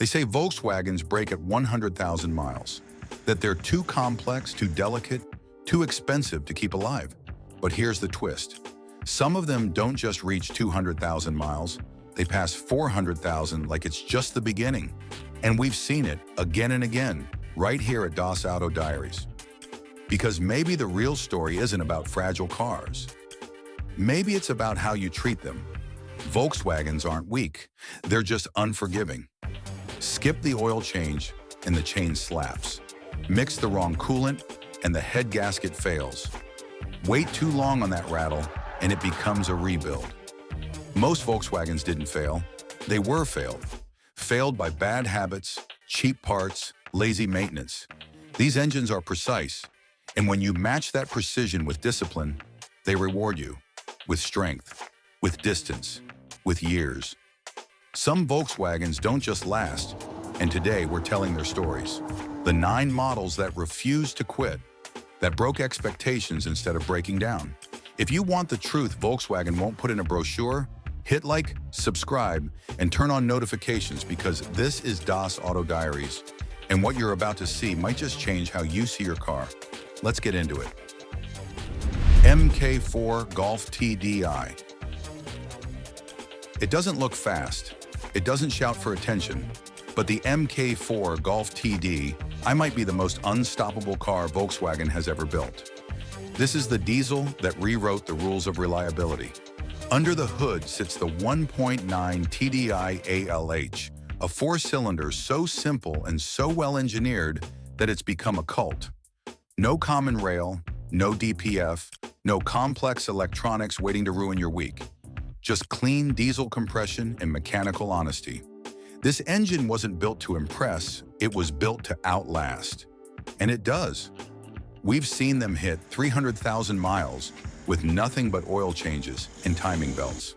They say Volkswagens break at 100,000 miles, that they're too complex, too delicate, too expensive to keep alive. But here's the twist. Some of them don't just reach 200,000 miles, they pass 400,000 like it's just the beginning. And we've seen it again and again, right here at Das Auto Diaries. Because maybe the real story isn't about fragile cars. Maybe it's about how you treat them. Volkswagens aren't weak, they're just unforgiving. Skip the oil change and the chain slaps. Mix the wrong coolant and the head gasket fails. Wait too long on that rattle and it becomes a rebuild. Most Volkswagens didn't fail, they were failed. Failed by bad habits, cheap parts, lazy maintenance. These engines are precise, and when you match that precision with discipline, they reward you with strength, with distance, with years. Some Volkswagens don't just last, and today we're telling their stories. The 9 models that refuse to quit, that broke expectations instead of breaking down. If you want the truth Volkswagen won't put in a brochure, hit like, subscribe, and turn on notifications because this is Das Auto Diaries, and what you're about to see might just change how you see your car. Let's get into it. Mk4 Golf TDI. It doesn't look fast, it doesn't shout for attention, but the Mk4 Golf TDI might be the most unstoppable car Volkswagen has ever built. This is the diesel that rewrote the rules of reliability. Under the hood sits the 1.9 TDI ALH, a 4-cylinder so simple and so well engineered that it's become a cult. No common rail, no DPF, no complex electronics waiting to ruin your week. Just clean diesel compression and mechanical honesty. This engine wasn't built to impress, it was built to outlast. And it does. We've seen them hit 300,000 miles with nothing but oil changes and timing belts.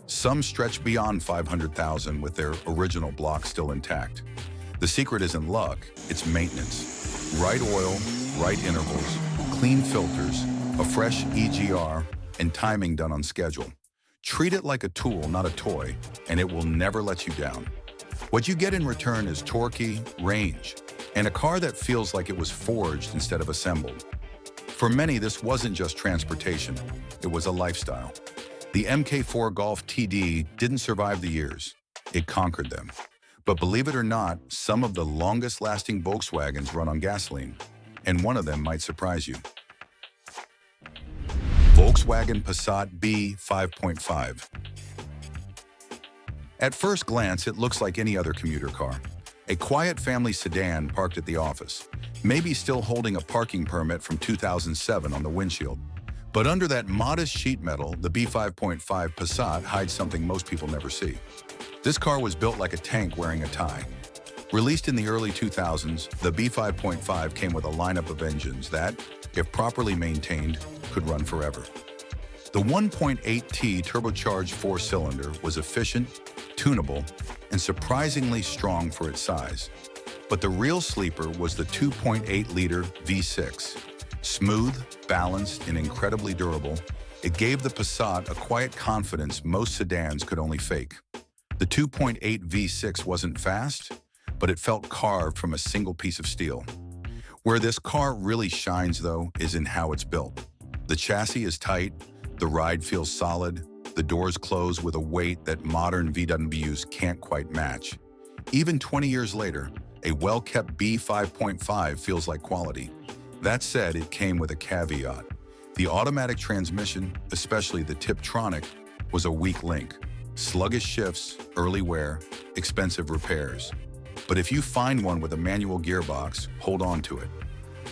Some stretch beyond 500,000 with their original block still intact. The secret isn't luck, it's maintenance. Right oil, right intervals, clean filters, a fresh EGR, and timing done on schedule. Treat it like a tool, not a toy, and it will never let you down. What you get in return is torquey, range, and a car that feels like it was forged instead of assembled. For many, this wasn't just transportation, it was a lifestyle. The Mk4 Golf TDI didn't survive the years, it conquered them. But believe it or not, some of the longest-lasting Volkswagens run on gasoline, and one of them might surprise you. Volkswagen Passat B5.5. At first glance, it looks like any other commuter car. A quiet family sedan parked at the office, maybe still holding a parking permit from 2007 on the windshield. But under that modest sheet metal, the B5.5 Passat hides something most people never see. This car was built like a tank wearing a tie. Released in the early 2000s, the B5.5 came with a lineup of engines that, if properly maintained, could run forever. The 1.8T turbocharged 4-cylinder was efficient, tunable, and surprisingly strong for its size. But the real sleeper was the 2.8-liter V6. Smooth, balanced, and incredibly durable, it gave the Passat a quiet confidence most sedans could only fake. The 2.8 V6 wasn't fast, but it felt carved from a single piece of steel. Where this car really shines, though, is in how it's built. The chassis is tight, the ride feels solid, the doors close with a weight that modern VWs can't quite match. Even 20 years later, a well-kept B5.5 feels like quality. That said, it came with a caveat. The automatic transmission, especially the Tiptronic, was a weak link. Sluggish shifts, early wear, expensive repairs. But if you find one with a manual gearbox, hold on to it.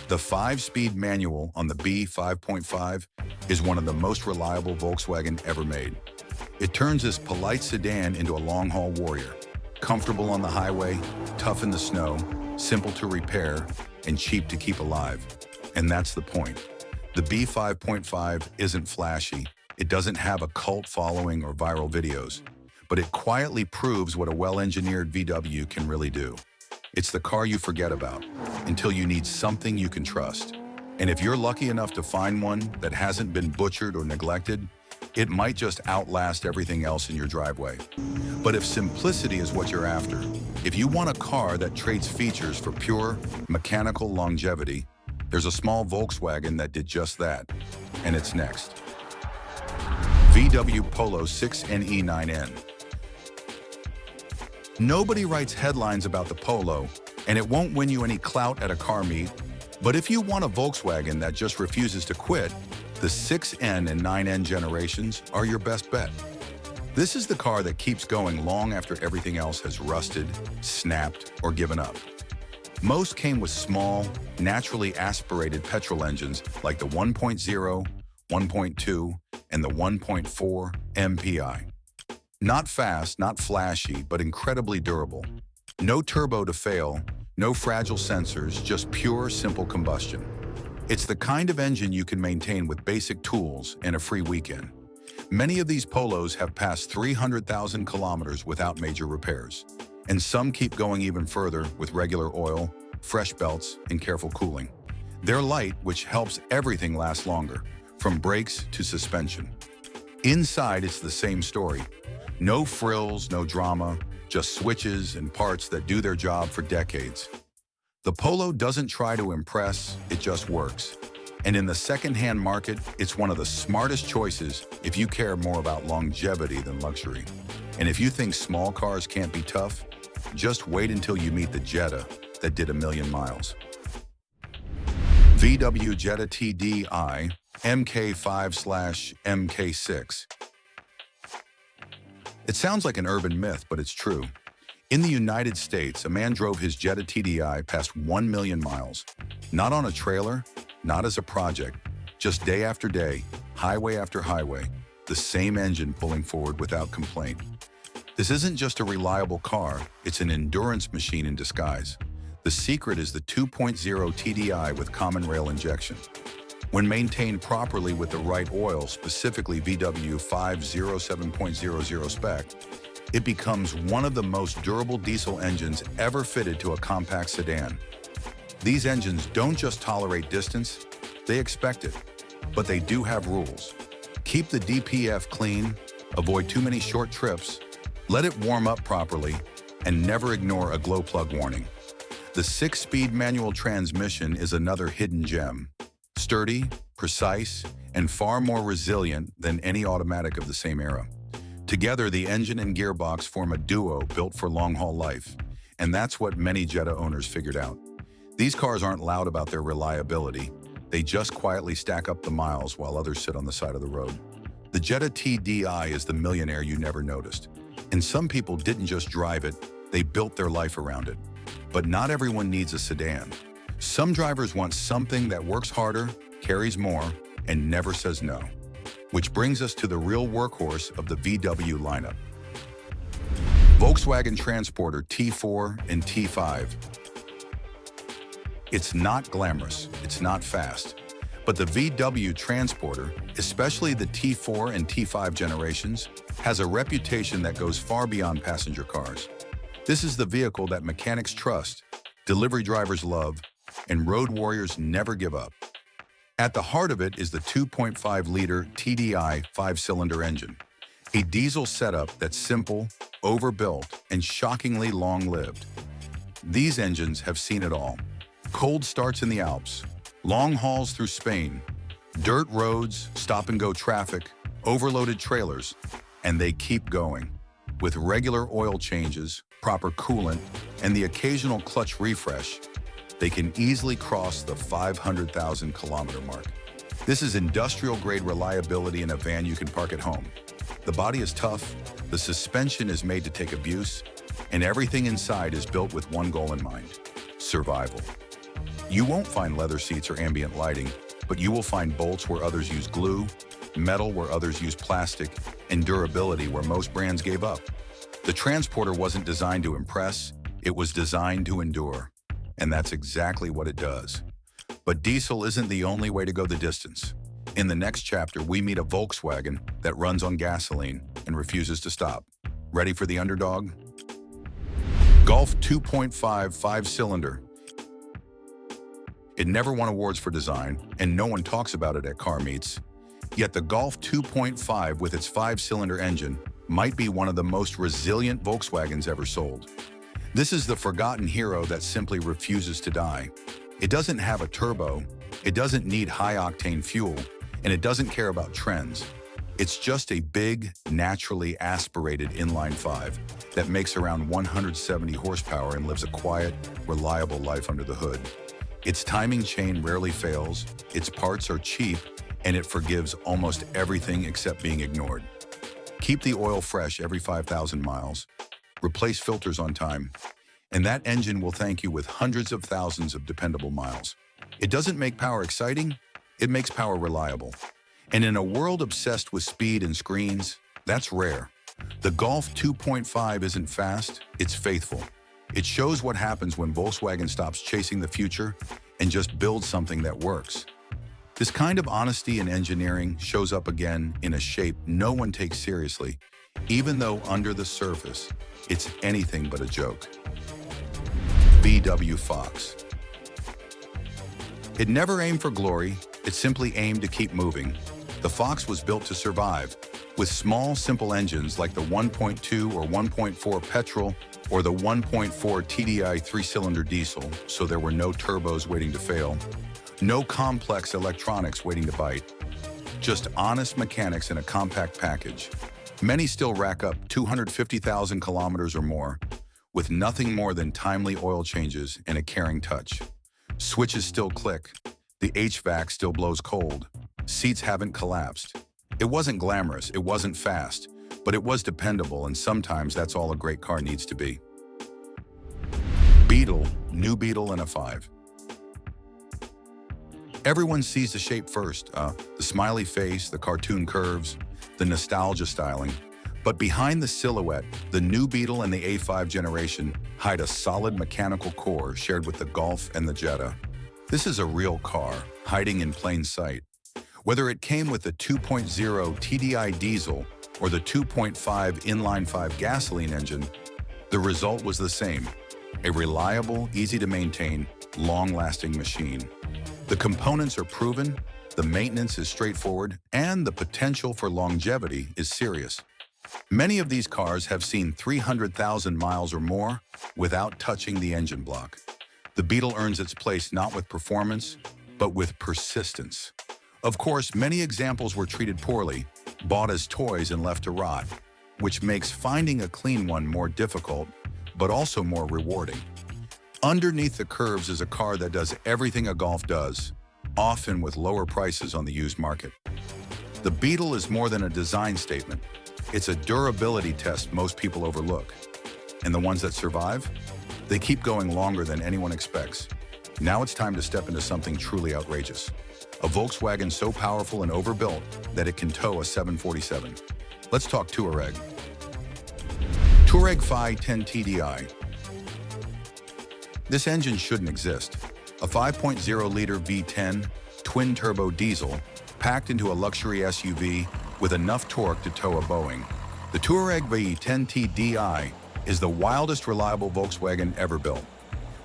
The 5-speed manual on the B5.5 is one of the most reliable Volkswagen ever made. It turns this polite sedan into a long-haul warrior. Comfortable on the highway, tough in the snow, simple to repair, and cheap to keep alive. And that's the point. The B5.5 isn't flashy. It doesn't have a cult following or viral videos. But it quietly proves what a well-engineered VW can really do. It's the car you forget about until you need something you can trust. And if you're lucky enough to find one that hasn't been butchered or neglected, it might just outlast everything else in your driveway. But if simplicity is what you're after, if you want a car that trades features for pure mechanical longevity, there's a small Volkswagen that did just that, and it's next. VW Polo 6NE9N. Nobody writes headlines about the Polo, and it won't win you any clout at a car meet, but if you want a Volkswagen that just refuses to quit, the 6N and 9N generations are your best bet. This is the car that keeps going long after everything else has rusted, snapped, or given up. Most came with small, naturally aspirated petrol engines like the 1.0, 1.2, and the 1.4 MPI. Not fast, not flashy, but incredibly durable. No turbo to fail, no fragile sensors, just pure, simple combustion. It's the kind of engine you can maintain with basic tools and a free weekend. Many of these Polos have passed 300,000 kilometers without major repairs, and some keep going even further with regular oil, fresh belts, and careful cooling. They're light, which helps everything last longer, from brakes to suspension. Inside, it's the same story. No frills, no drama, just switches and parts that do their job for decades. The Polo doesn't try to impress, it just works. And in the second-hand market, it's one of the smartest choices if you care more about longevity than luxury. And if you think small cars can't be tough, just wait until you meet the Jetta that did 1 million miles. VW Jetta TDI Mk4/Mk6. It sounds like an urban myth, but it's true. In the United States, a man drove his Jetta TDI past 1 million miles. Not on a trailer, not as a project, just day after day, highway after highway, the same engine pulling forward without complaint. This isn't just a reliable car, it's an endurance machine in disguise. The secret is the 2.0 TDI with common rail injection. When maintained properly with the right oil, specifically VW 507.00 spec, it becomes one of the most durable diesel engines ever fitted to a compact sedan. These engines don't just tolerate distance, they expect it, but they do have rules. Keep the DPF clean, avoid too many short trips, let it warm up properly, and never ignore a glow plug warning. The 6-speed manual transmission is another hidden gem. Sturdy, precise, and far more resilient than any automatic of the same era. Together, the engine and gearbox form a duo built for long-haul life, and that's what many Jetta owners figured out. These cars aren't loud about their reliability, they just quietly stack up the miles while others sit on the side of the road. The Jetta TDI is the millionaire you never noticed, and some people didn't just drive it, they built their life around it. But not everyone needs a sedan. Some drivers want something that works harder, carries more, and never says no. Which brings us to the real workhorse of the VW lineup. Volkswagen Transporter T4 and T5. It's not glamorous, it's not fast, but the VW Transporter, especially the T4 and T5 generations, has a reputation that goes far beyond passenger cars. This is the vehicle that mechanics trust, delivery drivers love, and road warriors never give up. At the heart of it is the 2.5-liter TDI 5-cylinder engine, a diesel setup that's simple, overbuilt, and shockingly long-lived. These engines have seen it all. Cold starts in the Alps, long hauls through Spain, dirt roads, stop-and-go traffic, overloaded trailers, and they keep going. With regular oil changes, proper coolant, and the occasional clutch refresh, they can easily cross the 500,000 kilometer mark. This is industrial-grade reliability in a van you can park at home. The body is tough, the suspension is made to take abuse, and everything inside is built with one goal in mind: survival. You won't find leather seats or ambient lighting, but you will find bolts where others use glue, metal where others use plastic, and durability where most brands gave up. The Transporter wasn't designed to impress, it was designed to endure. And that's exactly what it does. But diesel isn't the only way to go the distance. In the next chapter, we meet a Volkswagen that runs on gasoline and refuses to stop. Ready for the underdog? Golf 2.5 5-cylinder. It never won awards for design, and no one talks about it at car meets. Yet the Golf 2.5 with its 5-cylinder engine might be one of the most resilient Volkswagens ever sold. This is the forgotten hero that simply refuses to die. It doesn't have a turbo, it doesn't need high-octane fuel, and it doesn't care about trends. It's just a big, naturally aspirated inline-5 that makes around 170 horsepower and lives a quiet, reliable life under the hood. Its timing chain rarely fails, its parts are cheap, and it forgives almost everything except being ignored. Keep the oil fresh every 5,000 miles. Replace filters on time. And that engine will thank you with hundreds of thousands of dependable miles. It doesn't make power exciting, it makes power reliable. And in a world obsessed with speed and screens, that's rare. The Golf 2.5 isn't fast, it's faithful. It shows what happens when Volkswagen stops chasing the future and just builds something that works. This kind of honesty in engineering shows up again in a shape no one takes seriously, even though under the surface, it's anything but a joke. VW Fox. It never aimed for glory, it simply aimed to keep moving. The Fox was built to survive, with small, simple engines like the 1.2 or 1.4 petrol or the 1.4 TDI 3-cylinder diesel, so there were no turbos waiting to fail, no complex electronics waiting to bite, just honest mechanics in a compact package. Many still rack up 250,000 kilometers or more, with nothing more than timely oil changes and a caring touch. Switches still click, the HVAC still blows cold, seats haven't collapsed. It wasn't glamorous, it wasn't fast, but it was dependable, and sometimes that's all a great car needs to be. Beetle, new Beetle in a 5. Everyone sees the shape first, the smiley face, the cartoon curves, the nostalgia styling. But behind the silhouette, the new Beetle and the A5 generation hide a solid mechanical core shared with the Golf and the Jetta. This is a real car, hiding in plain sight. Whether it came with the 2.0 TDI diesel or the 2.5 inline-5 gasoline engine, the result was the same: a reliable, easy-to-maintain, long-lasting machine. The components are proven, the maintenance is straightforward, and the potential for longevity is serious. Many of these cars have seen 300,000 miles or more without touching the engine block. The Beetle earns its place not with performance, but with persistence. Of course, many examples were treated poorly, bought as toys and left to rot, which makes finding a clean one more difficult, but also more rewarding. Underneath the curves is a car that does everything a Golf does, often with lower prices on the used market. The Beetle is more than a design statement. It's a durability test most people overlook. And the ones that survive? They keep going longer than anyone expects. Now it's time to step into something truly outrageous. A Volkswagen so powerful and overbuilt that it can tow a 747. Let's talk Touareg. Touareg V10 TDI. This engine shouldn't exist. A 5.0-liter V10 twin-turbo diesel packed into a luxury SUV with enough torque to tow a Boeing. The Touareg V10 TDI is the wildest reliable Volkswagen ever built.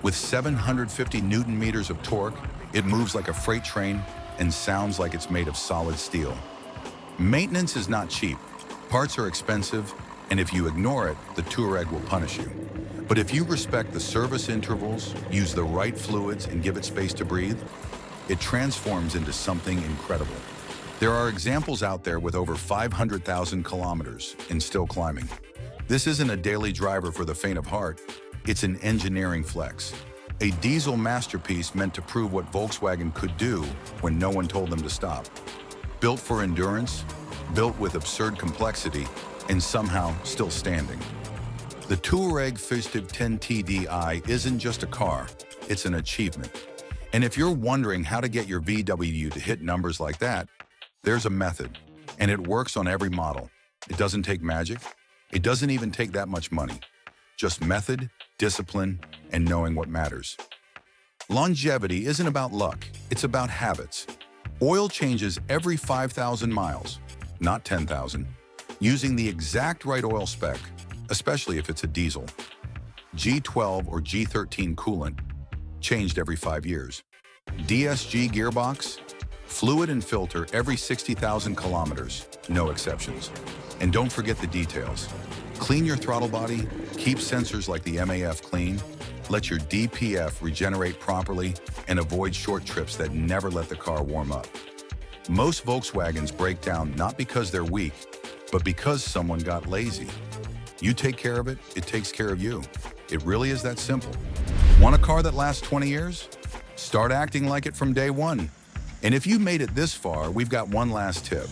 With 750 Newton-meters of torque, it moves like a freight train and sounds like it's made of solid steel. Maintenance is not cheap. Parts are expensive, and if you ignore it, the Touareg will punish you. But if you respect the service intervals, use the right fluids, and give it space to breathe, it transforms into something incredible. There are examples out there with over 500,000 kilometers and still climbing. This isn't a daily driver for the faint of heart. It's an engineering flex. A diesel masterpiece meant to prove what Volkswagen could do when no one told them to stop. Built for endurance, built with absurd complexity, and somehow still standing. The Touareg V10 TDI isn't just a car, it's an achievement. And if you're wondering how to get your VW to hit numbers like that, there's a method, and it works on every model. It doesn't take magic. It doesn't even take that much money. Just method, discipline, and knowing what matters. Longevity isn't about luck, it's about habits. Oil changes every 5,000 miles, not 10,000, using the exact right oil spec, especially if it's a diesel. G12 or G13 coolant, changed every 5 years. DSG gearbox, Fluid and filter every 60,000 kilometers, no exceptions. And don't forget the details. Clean your throttle body, keep sensors like the MAF clean, let your DPF regenerate properly, and avoid short trips that never let the car warm up. Most Volkswagens break down not because they're weak, but because someone got lazy. You take care of it, it takes care of you. It really is that simple. Want a car that lasts 20 years? Start acting like it from day one. And if you made it this far, we've got one last tip.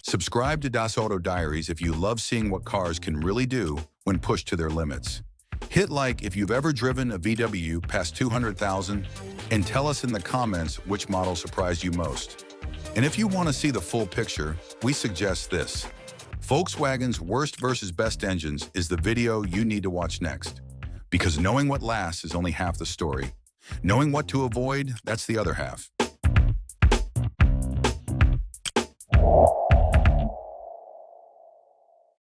Subscribe to Das Auto Diaries if you love seeing what cars can really do when pushed to their limits. Hit like if you've ever driven a VW past 200,000 and tell us in the comments which model surprised you most. And if you want to see the full picture, we suggest this. Volkswagen's worst versus best engines is the video you need to watch next. Because knowing what lasts is only half the story. Knowing what to avoid, that's the other half.